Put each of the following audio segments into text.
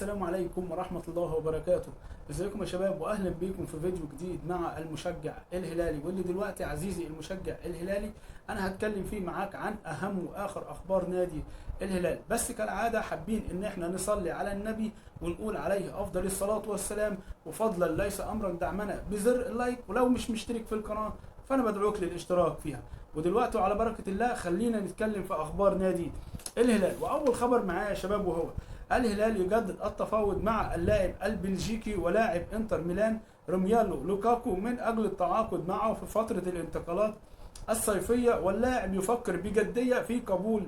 السلام عليكم ورحمة الله وبركاته. ازيكم يا شباب واهلا بيكم في فيديو جديد مع المشجع الهلالي. واللي دلوقتي عزيزي المشجع الهلالي انا هتكلم فيه معاك عن اهم واخر اخبار نادي الهلال. بس كالعادة حابين ان احنا نصلي على النبي ونقول عليه افضل الصلاة والسلام، وفضلا ليس امرا دعمنا بزر اللايك، ولو مش مشترك في القناة فانا بدعوك للاشتراك فيها. ودلوقتي وعلى بركة الله خلينا نتكلم في اخبار نادي الهلال. واول خبر معايا يا شباب وهو الهلال يجدد التفاوض مع اللاعب البلجيكي ولاعب انتر ميلان روميالو لوكاكو من اجل التعاقد معه في فترة الانتقالات الصيفية، واللاعب يفكر بجدية في قبول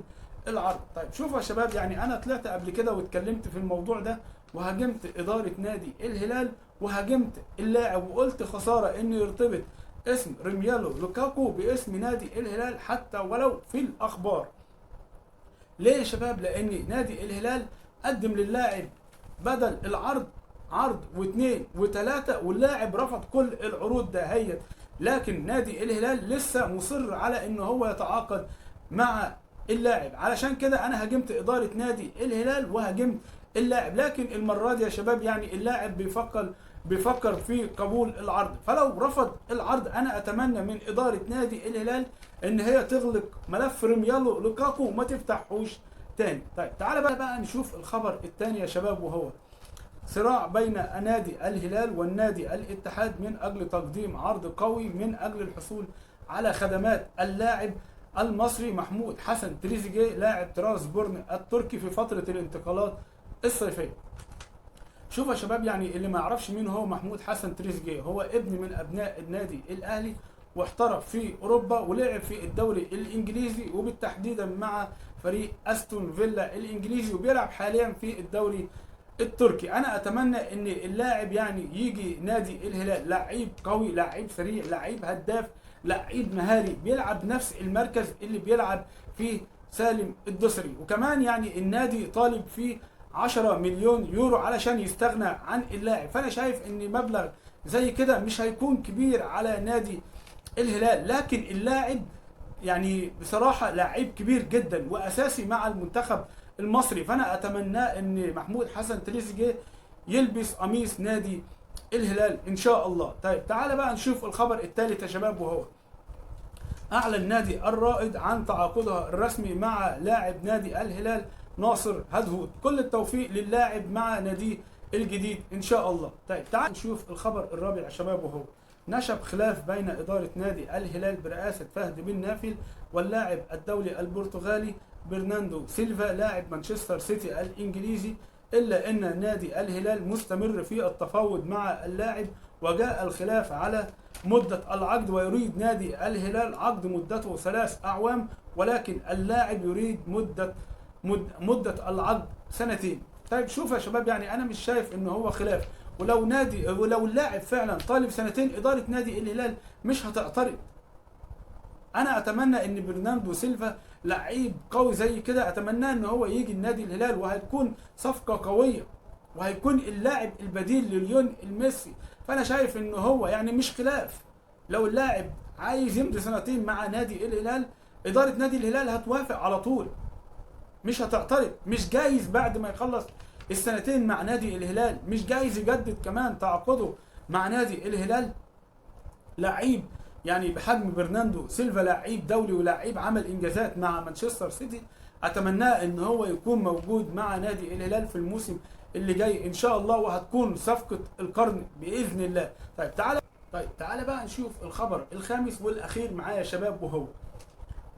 العرض. طيب شوفوا يا شباب، يعني انا طلعت قبل كده واتكلمت في الموضوع ده وهاجمت ادارة نادي الهلال وهاجمت اللاعب وقلت خسارة انه يرتبط اسم روميالو لوكاكو باسم نادي الهلال حتى ولو في الاخبار. ليه يا شباب؟ لان نادي الهلال قدم للاعب بدل العرض عرض واثنين وثلاثة، واللاعب رفض كل العروض دهيت، لكن نادي الهلال لسه مصر على ان هو يتعاقد مع اللاعب. علشان كده انا هاجمت ادارة نادي الهلال وهاجمت اللاعب، لكن المرة دي يا شباب يعني اللاعب بيفكر في قبول العرض. فلو رفض العرض انا اتمنى من ادارة نادي الهلال ان هي تغلق ملف روميالو لوكاكو وما تفتحوش تاني. طيب تعالى بقى نشوف الخبر الثاني يا شباب، وهو صراع بين نادي الهلال والنادي الاتحاد من اجل تقديم عرض قوي من اجل الحصول على خدمات اللاعب المصري محمود حسن تريزيجيه لاعب ترابزبورن التركي في فترة الانتقالات الصيفية. شوف يا شباب، يعني اللي ما يعرفش مين هو محمود حسن تريزيجيه، هو ابن من ابناء النادي الاهلي واحترف في اوروبا ولعب في الدوري الانجليزي وبالتحديد مع فريق استون فيلا الانجليزي، وبيلعب حاليا في الدوري التركي. انا اتمنى ان اللاعب يعني يجي نادي الهلال، لعيب قوي، لعيب سريع، لعيب هداف، لعيب مهاري، بيلعب نفس المركز اللي بيلعب فيه سالم الدوسري. وكمان يعني النادي طالب فيه 10 مليون يورو علشان يستغنى عن اللاعب، فانا شايف ان مبلغ زي كده مش هيكون كبير على نادي الهلال، لكن اللاعب يعني بصراحة لاعب كبير جدا واساسي مع المنتخب المصري، فانا اتمنى ان محمود حسن تريزيجيه يلبس قميص نادي الهلال ان شاء الله. طيب تعالى بقى نشوف الخبر الثالث يا شباب، وهو اعلن نادي الرائد عن تعاقدها الرسمي مع لاعب نادي الهلال ناصر هدهود. كل التوفيق للاعب مع ناديه الجديد ان شاء الله. طيب تعال نشوف الخبر الرابع يا شباب، وهو نشب خلاف بين اداره نادي الهلال برئاسه فهد بن نافل واللاعب الدولي البرتغالي برناندو سيلفا لاعب مانشستر سيتي الانجليزي، الا ان نادي الهلال مستمر في التفاوض مع اللاعب، وجاء الخلاف على مدة العقد، ويريد نادي الهلال عقد مدته 3 أعوام، ولكن اللاعب يريد مدة العقد 2 سنين. طيب شوف يا شباب، يعني أنا مش شايف إن هو خلاف، ولو اللاعب فعلا طالب 2 إدارة نادي الهلال مش هتعترض. أنا أتمنى إن برناردو سيلفا لعيب قوي زي كده، أتمنى إن هو يجي النادي الهلال وهتكون صفقة قوية، وهيكون اللاعب البديل لليون الميسي. فانا شايف ان هو يعني مش خلاف. لو اللاعب عايز يمضي 2 مع نادي الهلال، اداره نادي الهلال هتوافق على طول، مش هتعترض. مش جايز بعد ما يخلص 2 مع نادي الهلال مش جايز يجدد كمان تعاقده مع نادي الهلال؟ لعيب يعني بحجم برناردو سيلفا، لعيب دولي ولاعيب عمل انجازات مع مانشستر سيتي، اتمناه ان هو يكون موجود مع نادي الهلال في الموسم اللي جاي ان شاء الله، وهتكون صفقة القرن باذن الله. طيب تعالى بقى نشوف الخبر الخامس والاخير معايا يا شباب، وهو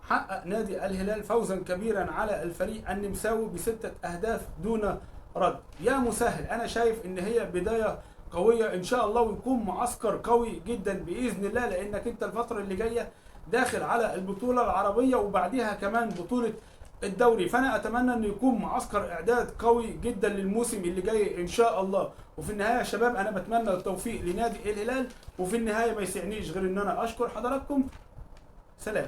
حقق نادي الهلال فوزا كبيرا على الفريق النمساوي ب6 أهداف دون رد. يا مسهل، انا شايف ان هي بداية قوية ان شاء الله، ويكون معسكر قوي جدا باذن الله، لانك انت الفترة اللي جاية داخل على البطولة العربية وبعديها كمان بطولة الدوري، فانا اتمنى انه يكون معسكر اعداد قوي جدا للموسم اللي جاي ان شاء الله. وفي النهايه يا شباب انا بتمنى التوفيق لنادي الهلال، وفي النهايه ما يسعنيش غير ان انا اشكر حضراتكم. سلام.